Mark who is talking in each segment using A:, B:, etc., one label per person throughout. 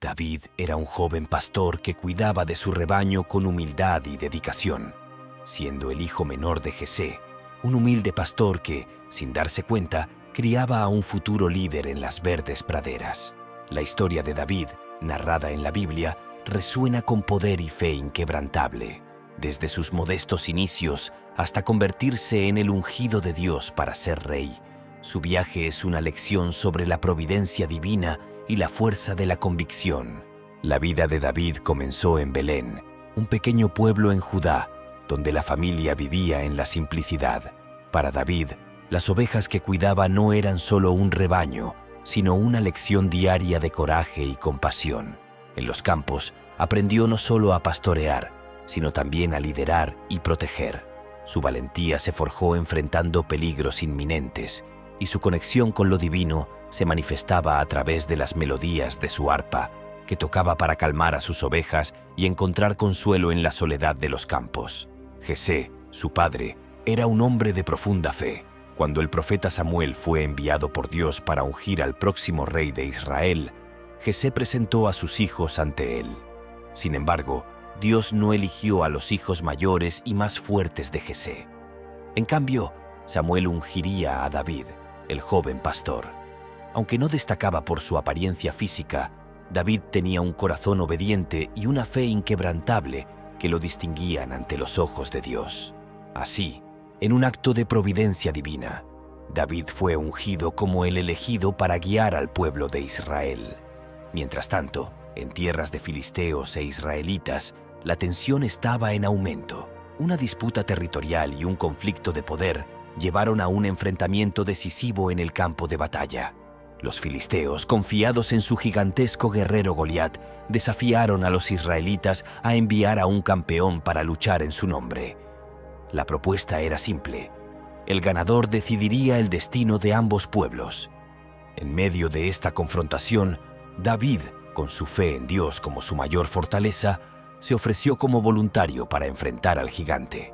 A: David era un joven pastor que cuidaba de su rebaño con humildad y dedicación, siendo el hijo menor de Jesé, un humilde pastor que, sin darse cuenta, criaba a un futuro líder en las verdes praderas. La historia de David, narrada en la Biblia, resuena con poder y fe inquebrantable, desde sus modestos inicios hasta convertirse en el ungido de Dios para ser rey. Su viaje es una lección sobre la providencia divina y la fuerza de la convicción. La vida de David comenzó en Belén, un pequeño pueblo en Judá, donde la familia vivía en la simplicidad. Para David, las ovejas que cuidaba no eran solo un rebaño, sino una lección diaria de coraje y compasión. En los campos, aprendió no solo a pastorear, sino también a liderar y proteger. Su valentía se forjó enfrentando peligros inminentes, y su conexión con lo divino se manifestaba a través de las melodías de su arpa, que tocaba para calmar a sus ovejas y encontrar consuelo en la soledad de los campos. Jesé, su padre, era un hombre de profunda fe. Cuando el profeta Samuel fue enviado por Dios para ungir al próximo rey de Israel, Jesé presentó a sus hijos ante él. Sin embargo, Dios no eligió a los hijos mayores y más fuertes de Jesé. En cambio, Samuel ungiría a David, el joven pastor. Aunque no destacaba por su apariencia física, David tenía un corazón obediente y una fe inquebrantable que lo distinguían ante los ojos de Dios. Así, en un acto de providencia divina, David fue ungido como el elegido para guiar al pueblo de Israel. Mientras tanto, en tierras de filisteos e israelitas, la tensión estaba en aumento. Una disputa territorial y un conflicto de poder llevaron a un enfrentamiento decisivo en el campo de batalla. Los filisteos, confiados en su gigantesco guerrero Goliat, desafiaron a los israelitas a enviar a un campeón para luchar en su nombre. La propuesta era simple: el ganador decidiría el destino de ambos pueblos. En medio de esta confrontación, David, con su fe en Dios como su mayor fortaleza, se ofreció como voluntario para enfrentar al gigante.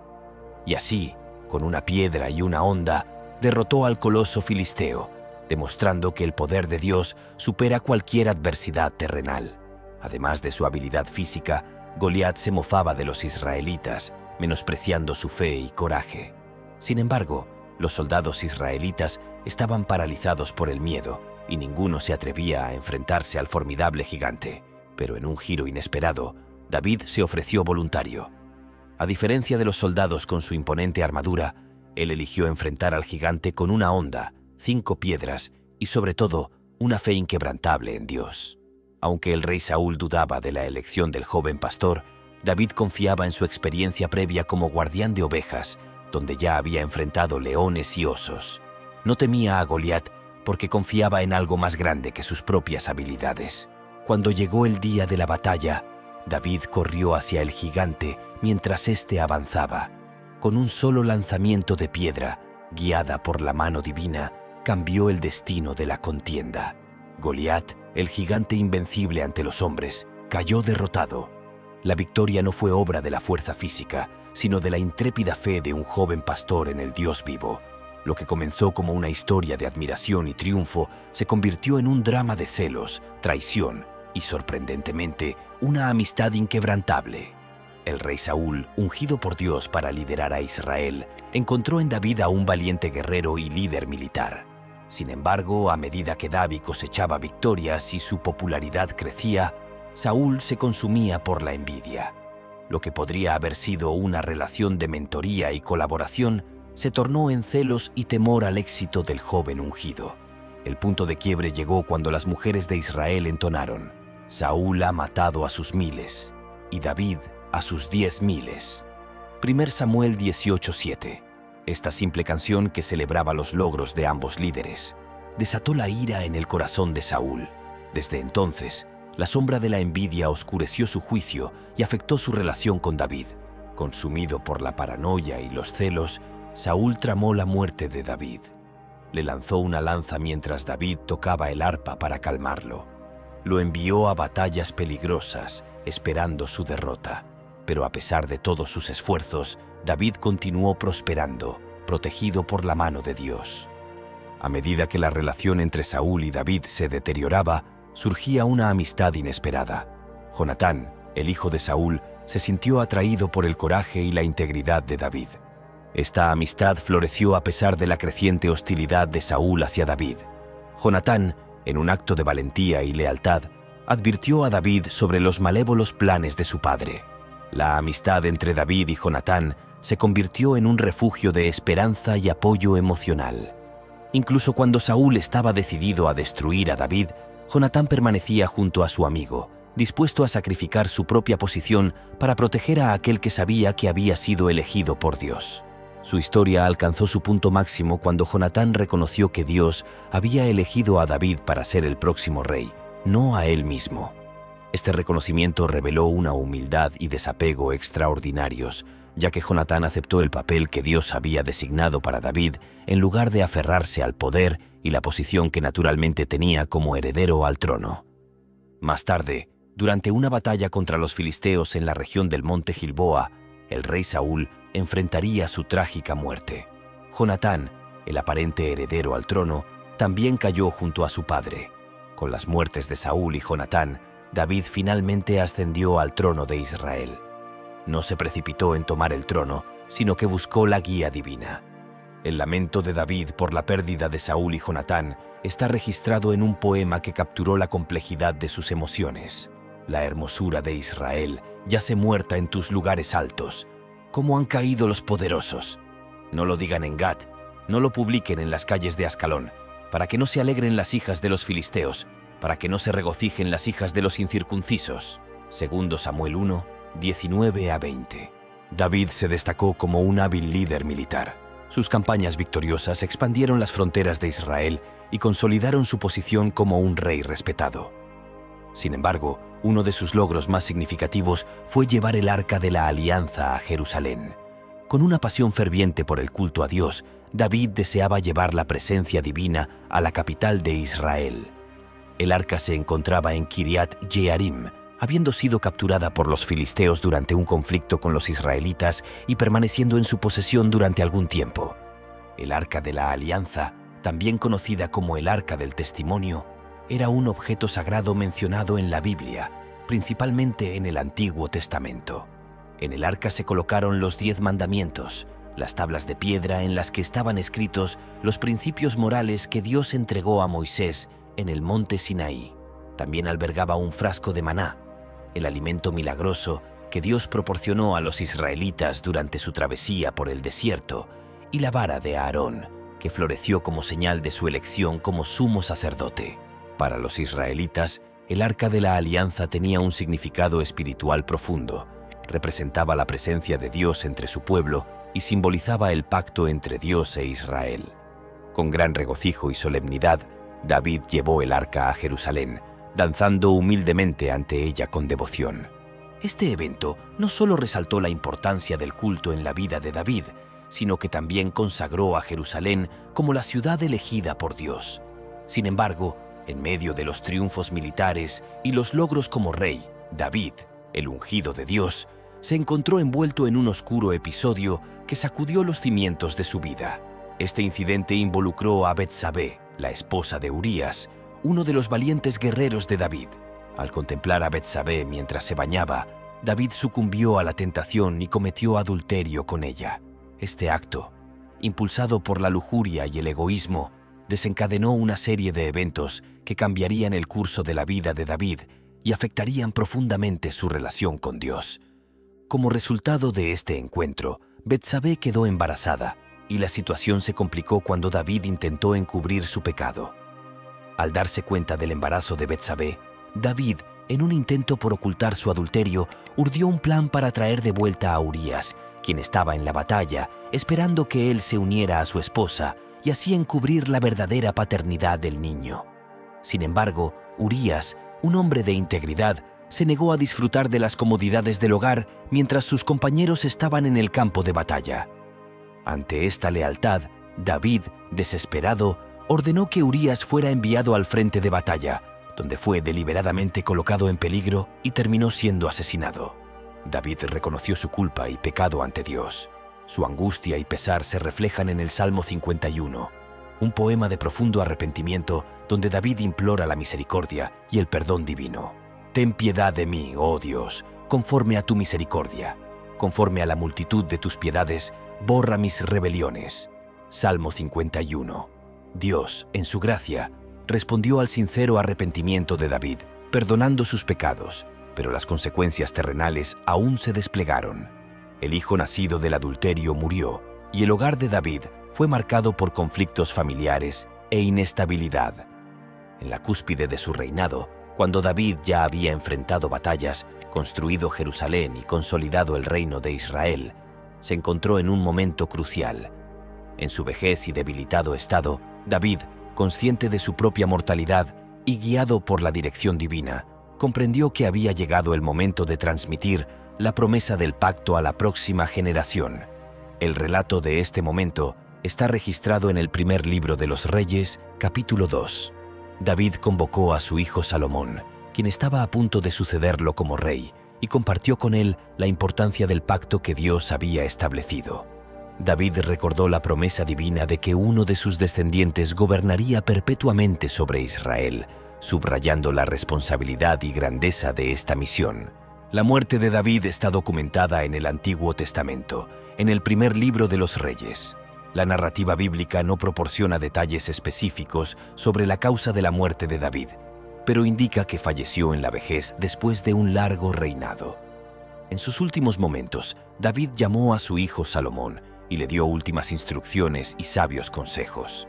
A: Y así, con una piedra y una honda, derrotó al coloso filisteo, demostrando que el poder de Dios supera cualquier adversidad terrenal. Además de su habilidad física, Goliat se mofaba de los israelitas, menospreciando su fe y coraje. Sin embargo, los soldados israelitas estaban paralizados por el miedo y ninguno se atrevía a enfrentarse al formidable gigante. Pero en un giro inesperado, David se ofreció voluntario. A diferencia de los soldados con su imponente armadura, él eligió enfrentar al gigante con una honda, 5 piedras y, sobre todo, una fe inquebrantable en Dios. Aunque el rey Saúl dudaba de la elección del joven pastor, David confiaba en su experiencia previa como guardián de ovejas, donde ya había enfrentado leones y osos. No temía a Goliat porque confiaba en algo más grande que sus propias habilidades. Cuando llegó el día de la batalla, David corrió hacia el gigante mientras éste avanzaba. Con un solo lanzamiento de piedra, guiada por la mano divina, cambió el destino de la contienda. Goliat, el gigante invencible ante los hombres, cayó derrotado. La victoria no fue obra de la fuerza física, sino de la intrépida fe de un joven pastor en el Dios vivo. Lo que comenzó como una historia de admiración y triunfo se convirtió en un drama de celos, traición y, sorprendentemente, una amistad inquebrantable. El rey Saúl, ungido por Dios para liderar a Israel, encontró en David a un valiente guerrero y líder militar. Sin embargo, a medida que David cosechaba victorias y su popularidad crecía, Saúl se consumía por la envidia. Lo que podría haber sido una relación de mentoría y colaboración se tornó en celos y temor al éxito del joven ungido. El punto de quiebre llegó cuando las mujeres de Israel entonaron: Saúl ha matado a sus miles y David a sus 10,000. 1 Samuel 18:7. Esta simple canción, que celebraba los logros de ambos líderes, desató la ira en el corazón de Saúl. Desde entonces, la sombra de la envidia oscureció su juicio y afectó su relación con David. Consumido por la paranoia y los celos, Saúl tramó la muerte de David. Le lanzó una lanza mientras David tocaba el arpa para calmarlo. Lo envió a batallas peligrosas, esperando su derrota. Pero a pesar de todos sus esfuerzos, David continuó prosperando, protegido por la mano de Dios. A medida que la relación entre Saúl y David se deterioraba, surgía una amistad inesperada. Jonatán, el hijo de Saúl, se sintió atraído por el coraje y la integridad de David. Esta amistad floreció a pesar de la creciente hostilidad de Saúl hacia David. Jonatán, en un acto de valentía y lealtad, advirtió a David sobre los malévolos planes de su padre. La amistad entre David y Jonatán se convirtió en un refugio de esperanza y apoyo emocional. Incluso cuando Saúl estaba decidido a destruir a David, Jonatán permanecía junto a su amigo, dispuesto a sacrificar su propia posición para proteger a aquel que sabía que había sido elegido por Dios. Su historia alcanzó su punto máximo cuando Jonatán reconoció que Dios había elegido a David para ser el próximo rey, no a él mismo. Este reconocimiento reveló una humildad y desapego extraordinarios, ya que Jonatán aceptó el papel que Dios había designado para David en lugar de aferrarse al poder y la posición que naturalmente tenía como heredero al trono. Más tarde, durante una batalla contra los filisteos en la región del monte Gilboa, el rey Saúl enfrentaría su trágica muerte. Jonatán, el aparente heredero al trono, también cayó junto a su padre. Con las muertes de Saúl y Jonatán, David finalmente ascendió al trono de Israel. No se precipitó en tomar el trono, sino que buscó la guía divina. El lamento de David por la pérdida de Saúl y Jonatán está registrado en un poema que capturó la complejidad de sus emociones. La hermosura de Israel yace muerta en tus lugares altos. ¿Cómo han caído los poderosos? No lo digan en Gat, no lo publiquen en las calles de Ascalón, para que no se alegren las hijas de los filisteos, para que no se regocijen las hijas de los incircuncisos. Segundo Samuel 1, 19-20. David se destacó como un hábil líder militar. Sus campañas victoriosas expandieron las fronteras de Israel y consolidaron su posición como un rey respetado. Sin embargo, uno de sus logros más significativos fue llevar el Arca de la Alianza a Jerusalén. Con una pasión ferviente por el culto a Dios, David deseaba llevar la presencia divina a la capital de Israel. El arca se encontraba en Kiriat Jearim, habiendo sido capturada por los filisteos durante un conflicto con los israelitas y permaneciendo en su posesión durante algún tiempo. El Arca de la Alianza, también conocida como el Arca del Testimonio, era un objeto sagrado mencionado en la Biblia, principalmente en el Antiguo Testamento. En el arca se colocaron los 10 mandamientos, las tablas de piedra en las que estaban escritos los principios morales que Dios entregó a Moisés en el monte Sinaí. También albergaba un frasco de maná, el alimento milagroso que Dios proporcionó a los israelitas durante su travesía por el desierto, y la vara de Aarón, que floreció como señal de su elección como sumo sacerdote. Para los israelitas, el Arca de la Alianza tenía un significado espiritual profundo, representaba la presencia de Dios entre su pueblo y simbolizaba el pacto entre Dios e Israel. Con gran regocijo y solemnidad, David llevó el arca a Jerusalén, danzando humildemente ante ella con devoción. Este evento no solo resaltó la importancia del culto en la vida de David, sino que también consagró a Jerusalén como la ciudad elegida por Dios. Sin embargo, en medio de los triunfos militares y los logros como rey, David, el ungido de Dios, se encontró envuelto en un oscuro episodio que sacudió los cimientos de su vida. Este incidente involucró a Betsabé, la esposa de Urías, uno de los valientes guerreros de David. Al contemplar a Betsabé mientras se bañaba, David sucumbió a la tentación y cometió adulterio con ella. Este acto, impulsado por la lujuria y el egoísmo, desencadenó una serie de eventos que cambiarían el curso de la vida de David y afectarían profundamente su relación con Dios. Como resultado de este encuentro, Betsabé quedó embarazada y la situación se complicó cuando David intentó encubrir su pecado. Al darse cuenta del embarazo de Betsabé, David, en un intento por ocultar su adulterio, urdió un plan para traer de vuelta a Urías, quien estaba en la batalla, esperando que él se uniera a su esposa y así encubrir la verdadera paternidad del niño. Sin embargo, Urías, un hombre de integridad, se negó a disfrutar de las comodidades del hogar mientras sus compañeros estaban en el campo de batalla. Ante esta lealtad, David, desesperado, ordenó que Urías fuera enviado al frente de batalla, donde fue deliberadamente colocado en peligro y terminó siendo asesinado. David reconoció su culpa y pecado ante Dios. Su angustia y pesar se reflejan en el Salmo 51. un poema de profundo arrepentimiento donde David implora la misericordia y el perdón divino. Ten piedad de mí, oh Dios, conforme a tu misericordia. Conforme a la multitud de tus piedades, borra mis rebeliones. Salmo 51. Dios, en su gracia, respondió al sincero arrepentimiento de David, perdonando sus pecados, pero las consecuencias terrenales aún se desplegaron. El hijo nacido del adulterio murió, y el hogar de David fue marcado por conflictos familiares e inestabilidad. En la cúspide de su reinado, cuando David ya había enfrentado batallas, construido Jerusalén y consolidado el reino de Israel, se encontró en un momento crucial. En su vejez y debilitado estado, David, consciente de su propia mortalidad y guiado por la dirección divina, comprendió que había llegado el momento de transmitir la promesa del pacto a la próxima generación. El relato de este momento está registrado en el primer libro de los Reyes, capítulo 2. David convocó a su hijo Salomón, quien estaba a punto de sucederlo como rey, y compartió con él la importancia del pacto que Dios había establecido. David recordó la promesa divina de que uno de sus descendientes gobernaría perpetuamente sobre Israel, subrayando la responsabilidad y grandeza de esta misión. La muerte de David está documentada en el Antiguo Testamento, en el primer libro de los Reyes. La narrativa bíblica no proporciona detalles específicos sobre la causa de la muerte de David, pero indica que falleció en la vejez después de un largo reinado. En sus últimos momentos, David llamó a su hijo Salomón y le dio últimas instrucciones y sabios consejos.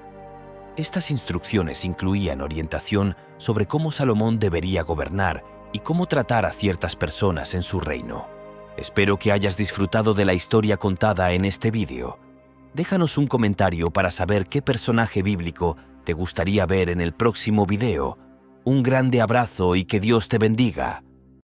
A: Estas instrucciones incluían orientación sobre cómo Salomón debería gobernar y cómo tratar a ciertas personas en su reino. Espero que hayas disfrutado de la historia contada en este vídeo. Déjanos un comentario para saber qué personaje bíblico te gustaría ver en el próximo video. Un grande abrazo y que Dios te bendiga.